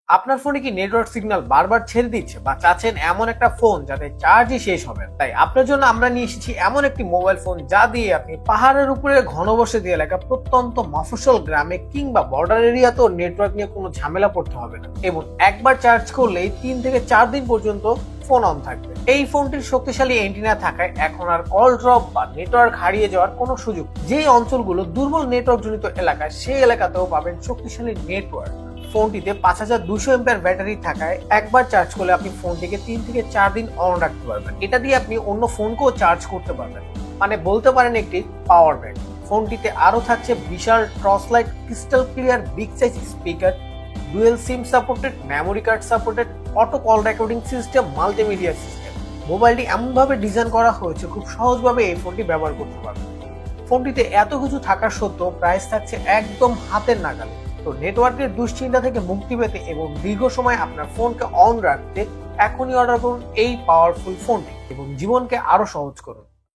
আপনার ফোনে কি নেটওয়ার্ক সিগন্যাল বারবার ছেড়ে দিচ্ছে বা চাচ্ছেন এমন একটা ফোন যাতে চার্জই শেষ হবে না? তাই আপনার জন্য আমরা নিয়ে এসেছি এমন একটি মোবাইল ফোন যা দিয়ে আপনি পাহাড়ের উপরে ঘনবসতি এলাকা, প্রত্যন্ত মফস্বল গ্রামে কিংবা বর্ডার এরিয়াতেও নেটওয়ার্ক নিয়ে কোনো ঝামেলা পড়তে হবে না, এবং একবার চার্জ করলেই 3 থেকে 4 দিন পর্যন্ত ফোন অন থাকবে। এই ফোনটির শক্তিশালী অ্যান্টেনা থাকায় এখন আর কল ড্রপ বা নেটওয়ার্ক হারিয়ে যাওয়ার কোনো সুযোগ নেই। যেই অঞ্চলগুলো দুর্বল নেটওয়ার্ক জনিত এলাকা, সেই এলাকাতেও পাবেন শক্তিশালী নেটওয়ার্ক। ফোনটিতে 5200 এমপিআর ব্যাটারি থাকায় একবার চার্জ করলে আপনি ফোনটিকে 3 থেকে 4 দিন অন রাখতে পারবেন। এটা দিয়ে আপনি অন্য ফোনকেও চার্জ করতে পারবেন, মানে বলতে পারেন একটি পাওয়ার ব্যাংক। ফোনটিতে আরো থাকছে বিশাল torch light, crystal clear big size speaker, dual SIM supported, memory card supported, auto call recording system, multimedia system. মোবাইলটি এমনভাবে ডিজাইন করা হয়েছে খুব সহজভাবে এই ফোনটি ব্যবহার করতে পারবেন। ফোনটিতে এত কিছু থাকার সত্ত্বেও প্রাইস থাকছে একদম হাতের নাগালে। তো নেটওয়ার্কের দুশ্চিন্তা থেকে মুক্তি পেতে এবং দীর্ঘ সময় আপনার ফোনকে অন রাখতে এখনই অর্ডার করুন এই পাওয়ারফুল ফোনটি এবং জীবনকে আরো সহজ করুন।